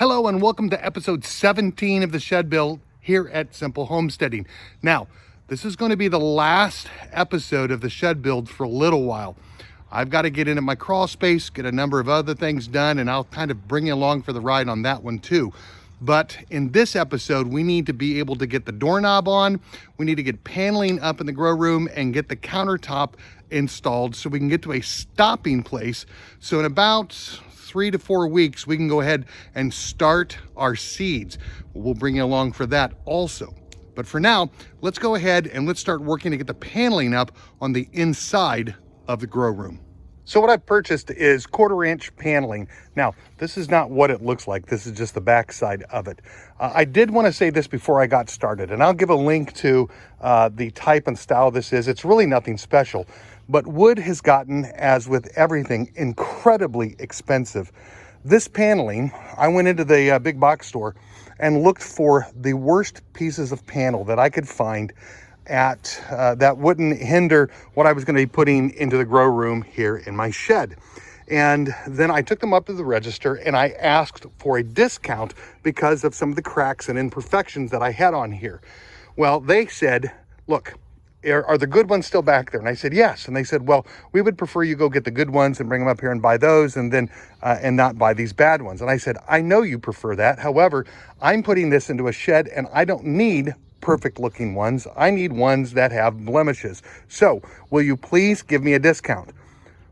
Hello and welcome to episode 17 of the Shed Build here at Simple Homesteading. Now, this is going to be the last episode of the Shed Build for a little while. I've got to get into my crawl space, get a number of other things done, and I'll kind of bring you along for the ride on that one too. But in this episode, we need to be able to get the doorknob on, we need to get paneling up in the grow room and get the countertop installed so we can get to a stopping place. So in about 3 to 4 weeks, we can go ahead and start our seeds. We'll bring you along for that also. But for now, let's go ahead and let's start working to get the paneling up on the inside of the grow room. So what I've purchased is 1/4-inch paneling. Now, this is not what it looks like. This is just the back side of it. I did want to say this before I got started, and I'll give a link to the type and style this is. It's really nothing special, but wood has gotten, as with everything, incredibly expensive. This paneling, I went into the big box store and looked for the worst pieces of panel that I could find at that wouldn't hinder what I was going to be putting into the grow room here in my shed. And then I took them up to the register and I asked for a discount because of some of the cracks and imperfections that I had on here. Well, they said, look, are the good ones still back there? And I said, yes. And they said, well, we would prefer you go get the good ones and bring them up here and buy those and then and not buy these bad ones. And I said, I know you prefer that. However, I'm putting this into a shed and I don't need perfect looking ones. I need ones that have blemishes. So will you please give me a discount?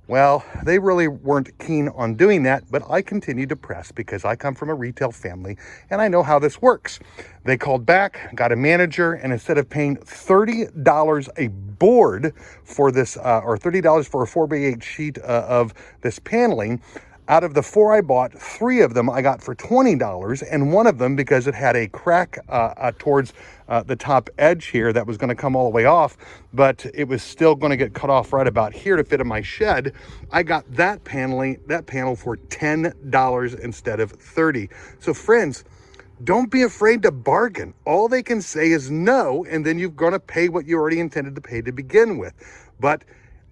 Well, they really weren't keen on doing that, but I continued to press because I come from a retail family and I know how this works. They called back, got a manager, and instead of paying $30 a board for this, or $30 for a 4x8 sheet of this paneling, out of the 4 I bought, 3 of them I got for $20, and one of them, because it had a crack towards the top edge here that was going to come all the way off, but it was still going to get cut off right about here to fit in my shed, I got that panel for $10 instead of $30. So friends, don't be afraid to bargain. All they can say is no, and then you're going to pay what you already intended to pay to begin with. But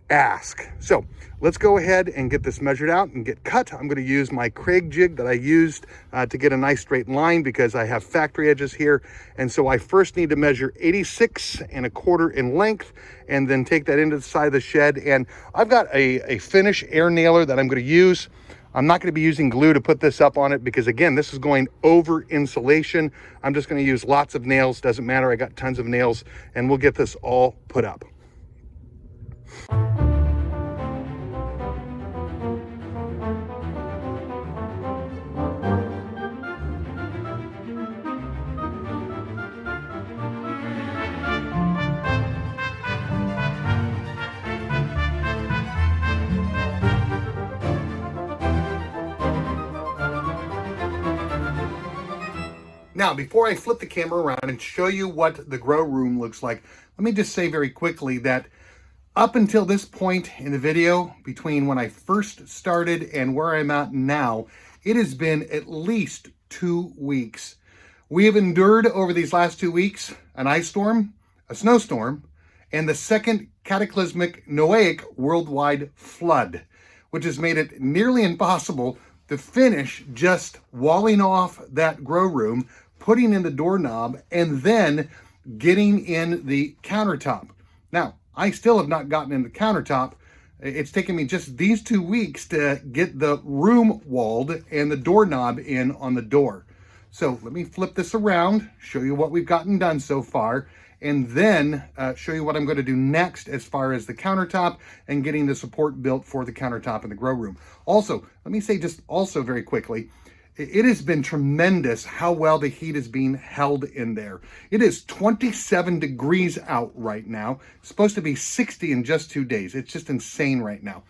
ask. So let's go ahead and get this measured out and get cut. I'm going to use my Kreg jig that I used to get a nice straight line because I have factory edges here. And so I first need to measure 86 1/4 in length and then take that into the side of the shed. And I've got a finish air nailer that I'm going to use. I'm not going to be using glue to put this up on it because, again, this is going over insulation. I'm just going to use lots of nails. Doesn't matter. I got tons of nails and we'll get this all put up. Now, before I flip the camera around and show you what the grow room looks like, let me just say very quickly that up until this point in the video, between when I first started and where I'm at now, it has been at least 2 weeks. We have endured over these last 2 weeks an ice storm, a snowstorm, and the second cataclysmic Noahic worldwide flood, which has made it nearly impossible to finish just walling off that grow room, putting in the doorknob, and then getting in the countertop. Now, I still have not gotten in the countertop. It's taken me just these 2 weeks to get the room walled and the doorknob in on the door. So let me flip this around, show you what we've gotten done so far, and then show you what I'm going to do next as far as the countertop and getting the support built for the countertop in the grow room. Also, let me say just also very quickly, it has been tremendous how well the heat is being held in there. It is 27 degrees out right now. It's supposed to be 60 in just 2 days. It's just insane right now.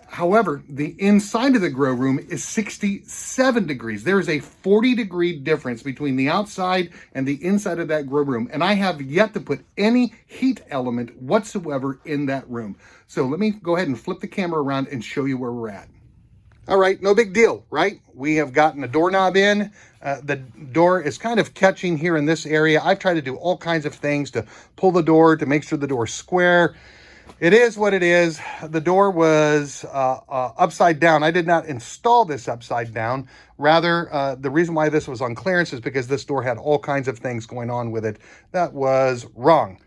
However, the inside of the grow room is 67 degrees. There is a 40-degree difference between the outside and the inside of that grow room. And I have yet to put any heat element whatsoever in that room. So let me go ahead and flip the camera around and show you where we're at. All right, no big deal, right? We have gotten the doorknob in. The door is kind of catching here in this area. I've tried to do all kinds of things to pull the door, to make sure the door's square. It is what it is. The door was upside down. I did not install this upside down. Rather, the reason why this was on clearance is because this door had all kinds of things going on with it that was wrong.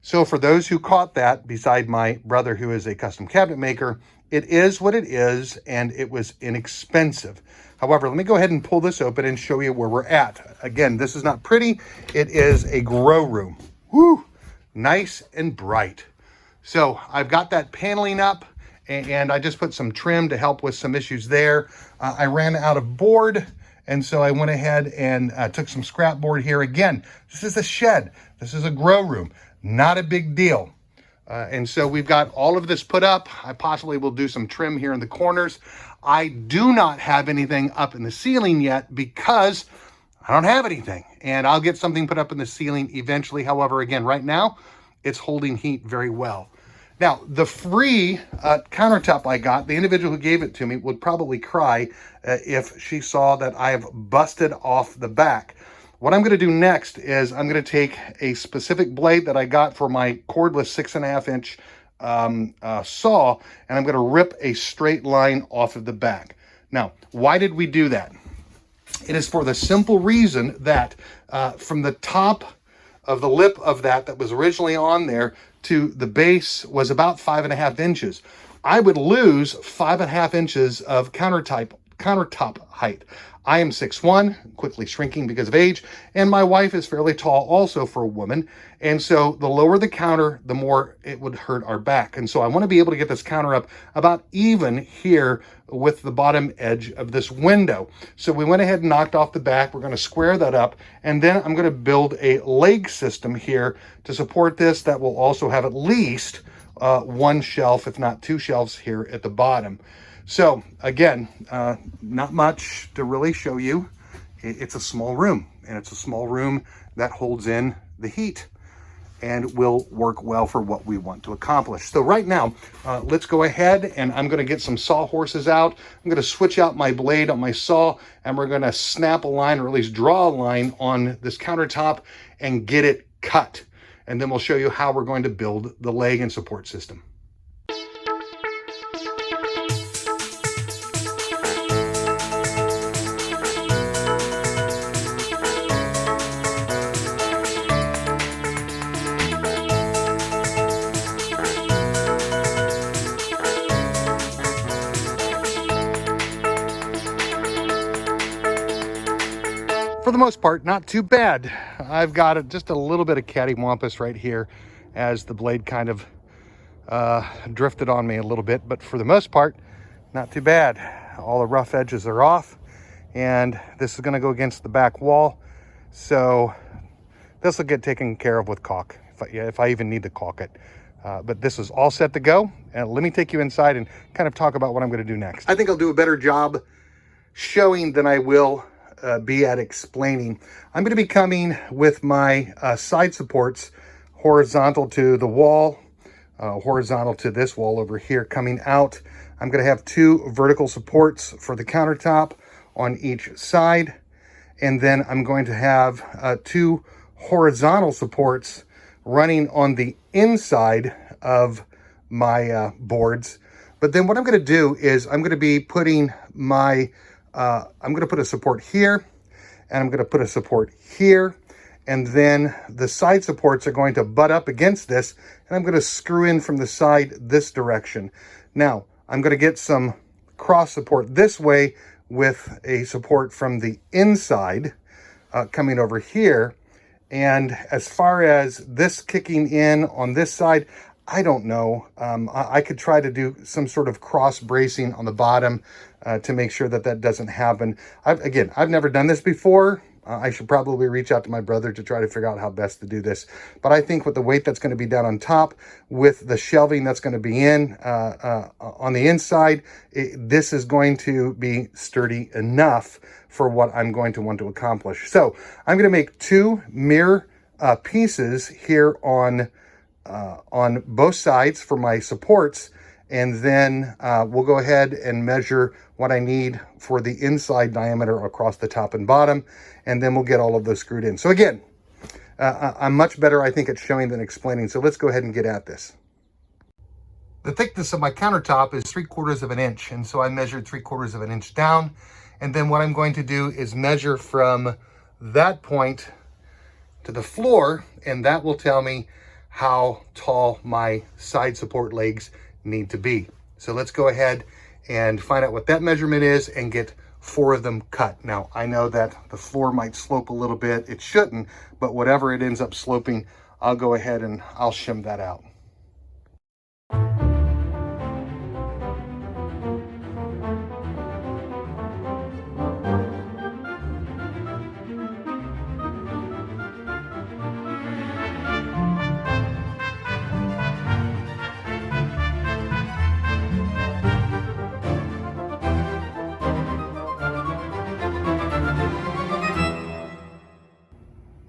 So for those who caught that, beside my brother who is a custom cabinet maker, it is what it is, and it was inexpensive. However, let me go ahead and pull this open and show you where we're at. Again, this is not pretty. It is a grow room. Woo! Nice and bright. So I've got that paneling up, and I just put some trim to help with some issues there. I ran out of board, and so I went ahead and took some scrap board here. Again, this is a shed. This is a grow room. Not a big deal. And so we've got all of this put up. I possibly will do some trim here in the corners. I do not have anything up in the ceiling yet because I don't have anything. And I'll get something put up in the ceiling eventually. However, again, right now, it's holding heat very well. Now, the free countertop I got, the individual who gave it to me would probably cry if she saw that I have busted off the back. What I'm going to do next is I'm going to take a specific blade that I got for my cordless 6.5 inch saw, and I'm going to rip a straight line off of the back. Now, why did we do that? It is for the simple reason that from the top of the lip of that was originally on there to the base was about 5.5 inches. I would lose 5.5 inches of countertop height. I am 6'1", quickly shrinking because of age, and my wife is fairly tall also for a woman. And so the lower the counter, the more it would hurt our back. And so I want to be able to get this counter up about even here with the bottom edge of this window. So we went ahead and knocked off the back. We're going to square that up, and then I'm going to build a leg system here to support this that will also have at least one shelf, if not two shelves here at the bottom. So again, not much to really show you. It's a small room, and it's a small room that holds in the heat and will work well for what we want to accomplish. So right now, let's go ahead, and I'm going to get some sawhorses out. I'm going to switch out my blade on my saw, and we're going to snap a line, or at least draw a line on this countertop and get it cut. And then we'll show you how we're going to build the leg and support system. For the most part, not too bad. I've got just a little bit of cattywampus right here as the blade kind of drifted on me a little bit, but for the most part, not too bad. All the rough edges are off, and this is going to go against the back wall, so this will get taken care of with caulk, if I even need to caulk it. But this is all set to go, and let me take you inside and kind of talk about what I'm going to do next. I think I'll do a better job showing than I will be at explaining. I'm going to be coming with my side supports horizontal to the wall, horizontal to this wall over here coming out. I'm going to have two vertical supports for the countertop on each side, and then I'm going to have two horizontal supports running on the inside of my boards. But then what I'm going to do is I'm going to be putting my I'm going to put a support here, and I'm going to put a support here, and then the side supports are going to butt up against this, and I'm going to screw in from the side this direction. Now, I'm going to get some cross support this way with a support from the inside coming over here. And as far as this kicking in on this side, I don't know. I could try to do some sort of cross bracing on the bottom to make sure that that doesn't happen. I've never done this before. I should probably reach out to my brother to try to figure out how best to do this. But I think with the weight that's going to be down on top, with the shelving that's going to be in on the inside, this is going to be sturdy enough for what I'm going to want to accomplish. So I'm going to make two mirror pieces here on both sides for my supports, and then we'll go ahead and measure what I need for the inside diameter across the top and bottom, and then we'll get all of those screwed in. So again, I'm much better, I think, at showing than explaining, so let's go ahead and get at this. The thickness of my countertop is 3/4 of an inch, and so I measured 3/4 of an inch down. And then what I'm going to do is measure from that point to the floor, and that will tell me how tall my side support legs need to be. So let's go ahead and find out what that measurement is and get 4 of them cut. Now, I know that the floor might slope a little bit. It shouldn't, but whatever it ends up sloping, I'll go ahead and I'll shim that out.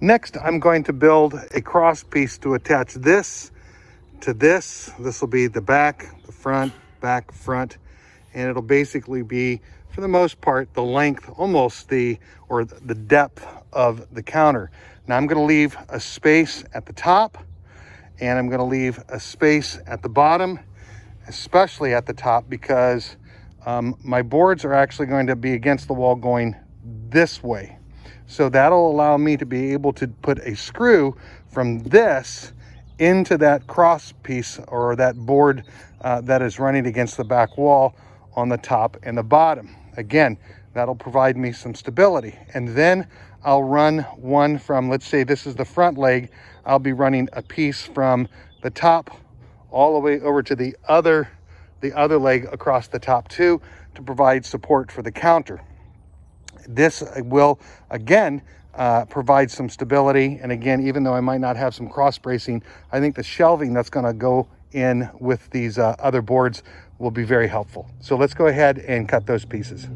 Next, I'm going to build a cross piece to attach this to this. This will be the back, the front, back, front, and it'll basically be, for the most part, the length, almost the depth of the counter. Now I'm going to leave a space at the top, and I'm going to leave a space at the bottom, especially at the top, because my boards are actually going to be against the wall going this way. So that'll allow me to be able to put a screw from this into that cross piece, or that board that is running against the back wall on the top and the bottom. Again, that'll provide me some stability. And then I'll run one from, let's say this is the front leg, I'll be running a piece from the top all the way over to the other leg across the top too, to provide support for the counter. This will, again, provide some stability. And again, even though I might not have some cross bracing, I think the shelving that's going to go in with these other boards will be very helpful. So let's go ahead and cut those pieces.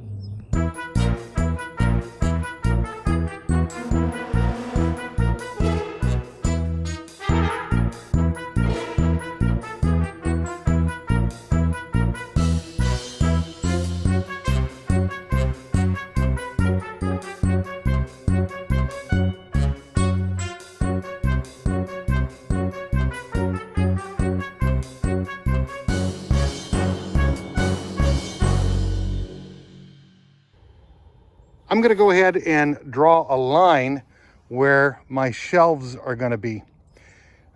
I'm going to go ahead and draw a line where my shelves are going to be.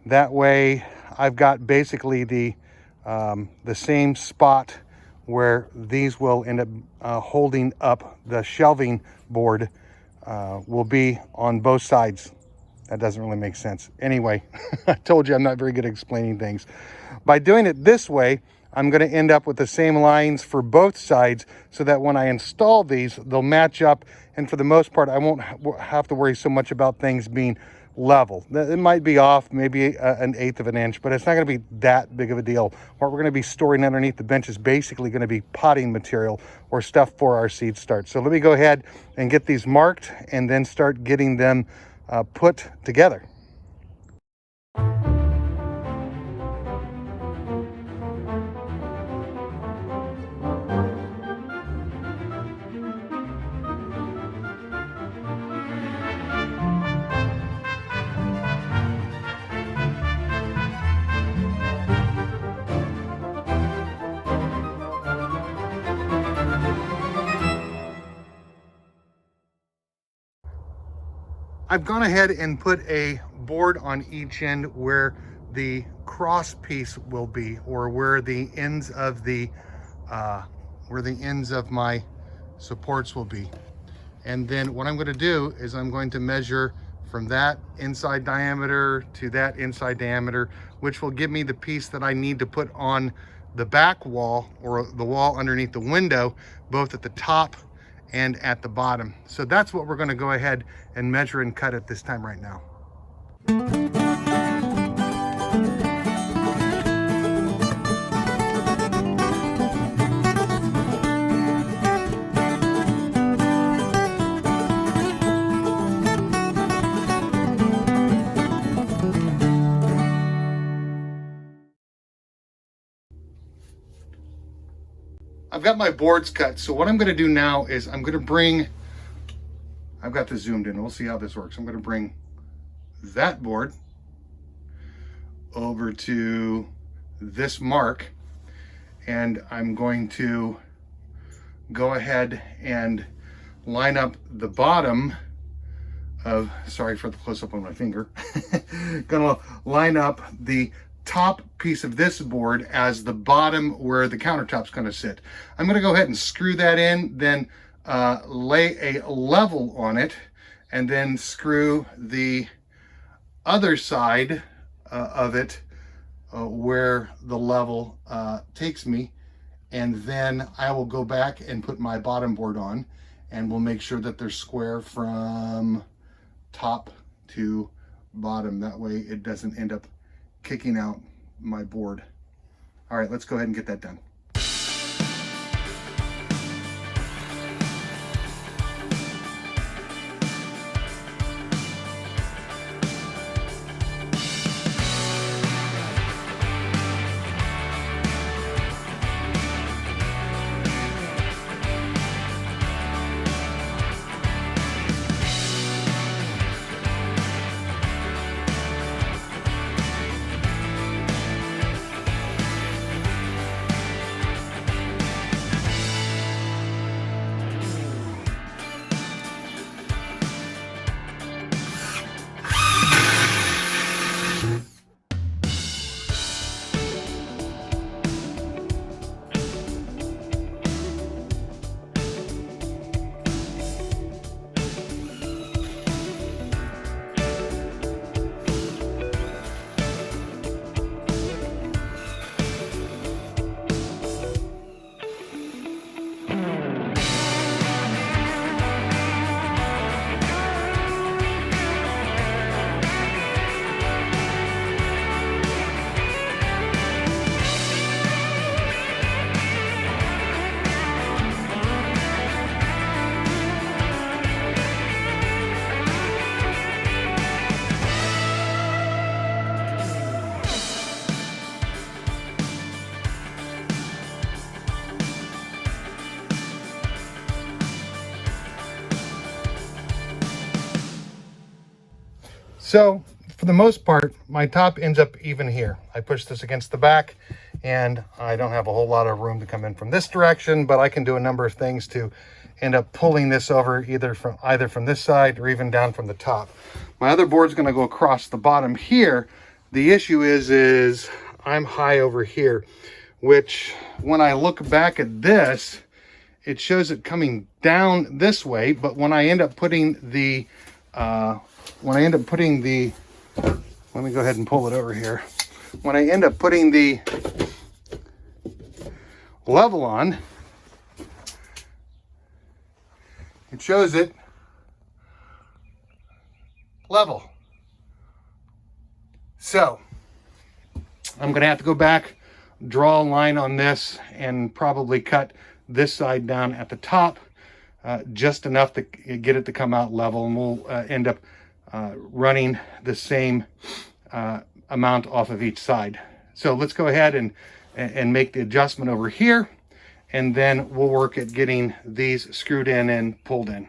That way I've got basically the same spot where these will end up holding up. The shelving board will be on both sides. That doesn't really make sense. Anyway, I told you I'm not very good at explaining things. By doing it this way, I'm going to end up with the same lines for both sides, so that when I install these, they'll match up. And for the most part, I won't have to worry so much about things being level. It might be off maybe 1/8 of an inch, but it's not going to be that big of a deal. What we're going to be storing underneath the bench is basically going to be potting material or stuff for our seed start. So let me go ahead and get these marked and then start getting them put together. I've gone ahead and put a board on each end where the cross piece will be, or where the ends of my supports will be. And then what I'm going to do is I'm going to measure from that inside diameter to that inside diameter, which will give me the piece that I need to put on the back wall, or the wall underneath the window, both at the top and at the bottom. So that's what we're going to go ahead and measure and cut at this time right now. I've got my boards cut. So what I'm going to do now is I'm going to bring, I've got this zoomed in. We'll see how this works. I'm going to bring that board over to this mark and I'm going to go ahead and line up the bottom of, sorry for the close-up on my finger, gonna line up the top piece of this board as the bottom where the countertop's gonna sit. I'm gonna go ahead and screw that in, then lay a level on it, and then screw the other side of it where the level takes me, and then I will go back and put my bottom board on, and we'll make sure that they're square from top to bottom. That way it doesn't end up kicking out my board. All right, let's go ahead and get that done. So for the most part, my top ends up even here. I push this against the back, and I don't have a whole lot of room to come in from this direction, but I can do a number of things to end up pulling this over either from this side or even down from the top. My other board's going to go across the bottom here. The issue is I'm high over here, which when I look back at this, it shows it coming down this way, but when I end up putting the let me go ahead and pull it over here. When I end up putting the level on, it shows it level. So I'm going to have to go back, draw a line on this, and probably cut this side down at the top just enough to get it to come out level, and we'll end up running the same amount off of each side. So let's go ahead and make the adjustment over here, and then we'll work at getting these screwed in and pulled in.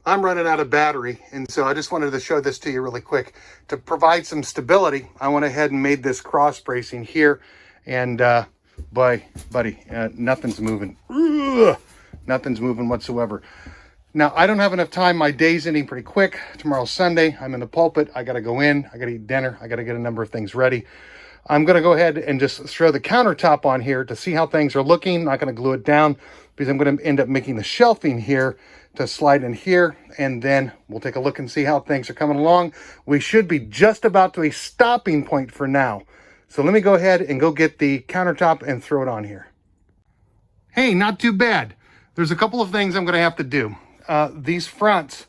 I'm running out of battery, and so I just wanted to show this to you really quick. To provide some stability, I went ahead and made this cross bracing here, and buddy, nothing's moving. Ugh, nothing's moving whatsoever. Now, I don't have enough time. My day's ending pretty quick. Tomorrow's Sunday. I'm in the pulpit. I got to go in. I got to eat dinner. I got to get a number of things ready. I'm going to go ahead and just throw the countertop on here to see how things are looking. I'm not going to glue it down because I'm going to end up making the shelving here to slide in here, and then we'll take a look and see how things are coming along. We should be just about to a stopping point for now. So let me go ahead and go get the countertop and throw it on here. Hey, not too bad. There's a couple of things I'm going to have to do. These fronts,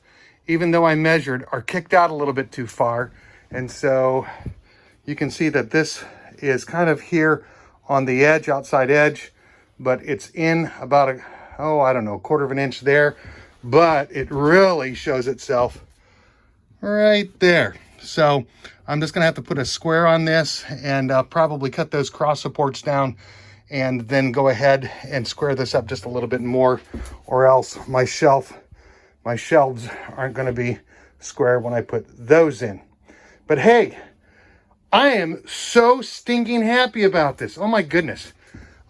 even though I measured, are kicked out a little bit too far. And so you can see that this is kind of here on the edge, outside edge, but it's in about a quarter of an inch there. But it really shows itself right there. So I'm just going to have to put a square on this and probably cut those cross supports down, and then go ahead and square this up just a little bit more, or else my shelves aren't going to be square when I put those in. But hey, I am so stinking happy about this. Oh my goodness.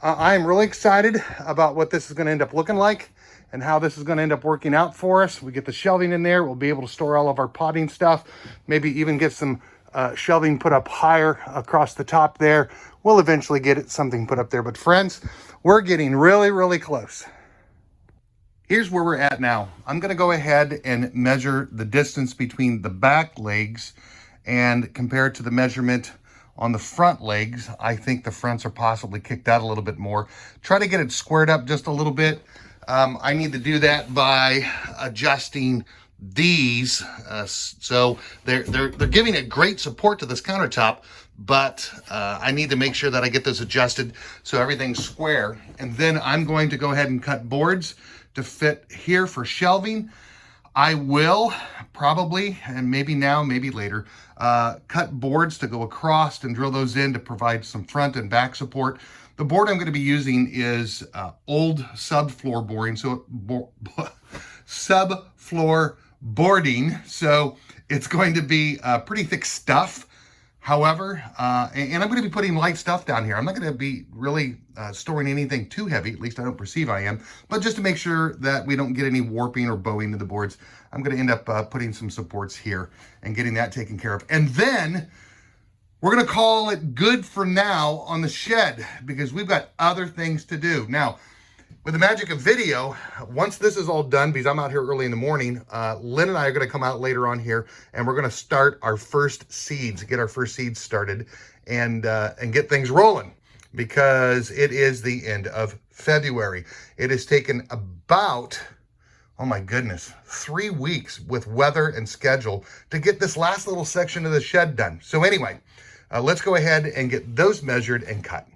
I'm really excited about what this is going to end up looking like and how this is going to end up working out for us. We get the shelving in there. We'll be able to store all of our potting stuff, maybe even get some shelving put up higher across the top there. We'll eventually get something put up there. But friends, we're getting really, really close. Here's where we're at now. I'm going to go ahead and measure the distance between the back legs and compare it to the measurement on the front legs. I think the fronts are possibly kicked out a little bit more. Try to get it squared up just a little bit. I need to do that by adjusting these. So they're giving it great support to this countertop, but I need to make sure that I get those adjusted so everything's square. And then I'm going to go ahead and cut boards to fit here for shelving. I will probably, and maybe now, maybe later, cut boards to go across and drill those in to provide some front and back support. The board I'm going to be using is old subfloor boring, so subfloor boarding. So it's going to be pretty thick stuff. However, and I'm going to be putting light stuff down here. I'm not going to be really storing anything too heavy, at least I don't perceive I am, but just to make sure that we don't get any warping or bowing to the boards, I'm going to end up putting some supports here and getting that taken care of. And then we're going to call it good for now on the shed because we've got other things to do. Now, with the magic of video, once this is all done, because I'm out here early in the morning, Lynn and I are going to come out later on here, and we're going to start our first seeds, get our first seeds started, and get things rolling, because it is the end of February. It has taken about, oh my goodness, 3 weeks with weather and schedule to get this last little section of the shed done. So anyway, let's go ahead and get those measured and cut.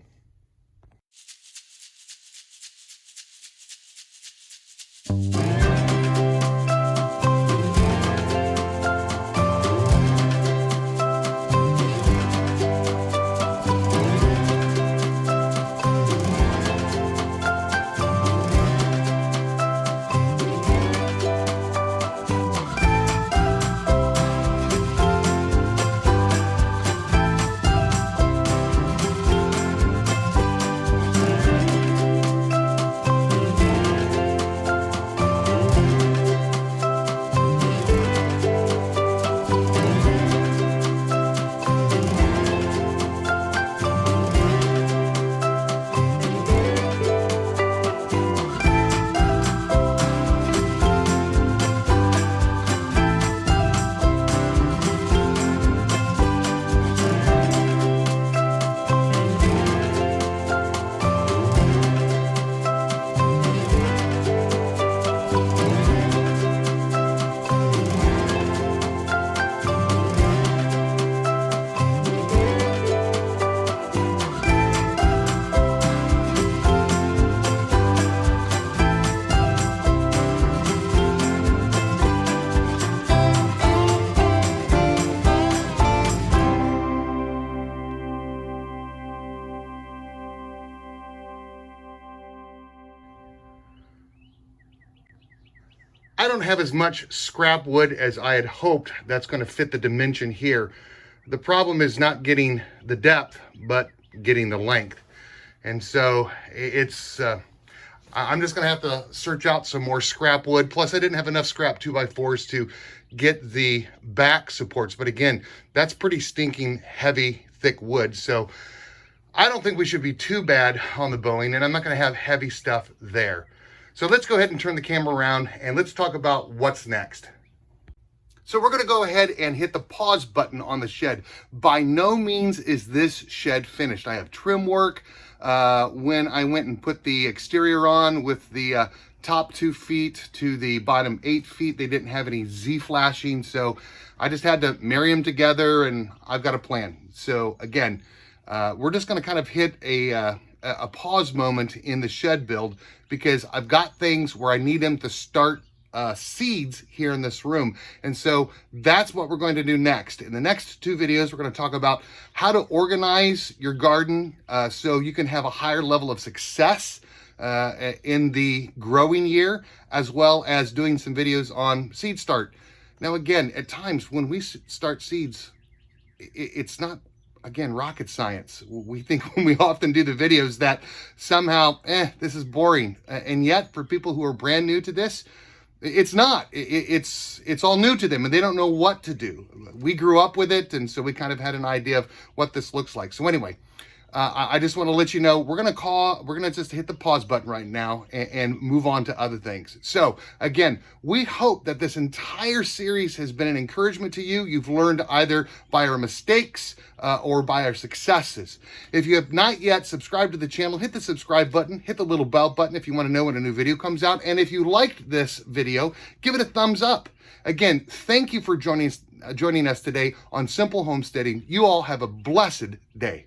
I don't have as much scrap wood as I had hoped that's going to fit the dimension here. The problem is not getting the depth, but getting the length. And so it's, I'm just going to have to search out some more scrap wood. Plus I didn't have enough scrap 2x4s to get the back supports. But again, that's pretty stinking heavy, thick wood. So I don't think we should be too bad on the bowing, and I'm not going to have heavy stuff there. So let's go ahead and turn the camera around and let's talk about what's next. So we're going to go ahead and hit the pause button on the shed. By no means is this shed finished. I have trim work. When I went and put the exterior on with the top 2 feet to the bottom 8 feet, they didn't have any Z flashing. So I just had to marry them together, and I've got a plan. So again, we're just going to kind of hit a pause moment in the shed build, because I've got things where I need them to start seeds here in this room. And so that's what we're going to do next. In the next 2 videos, we're going to talk about how to organize your garden so you can have a higher level of success in the growing year, as well as doing some videos on seed start. Now, again, at times when we start seeds, it's not again, rocket science. We think when we often do the videos that somehow, this is boring. And yet for people who are brand new to this, it's not. It's all new to them and they don't know what to do. We grew up with it, and so we kind of had an idea of what this looks like. So anyway, I just want to let you know, we're going to just hit the pause button right now and move on to other things. So again, we hope that this entire series has been an encouragement to you. You've learned either by our mistakes or by our successes. If you have not yet subscribed to the channel, hit the subscribe button, hit the little bell button if you want to know when a new video comes out. And if you liked this video, give it a thumbs up. Again, thank you for joining us today on Simple Homesteading. You all have a blessed day.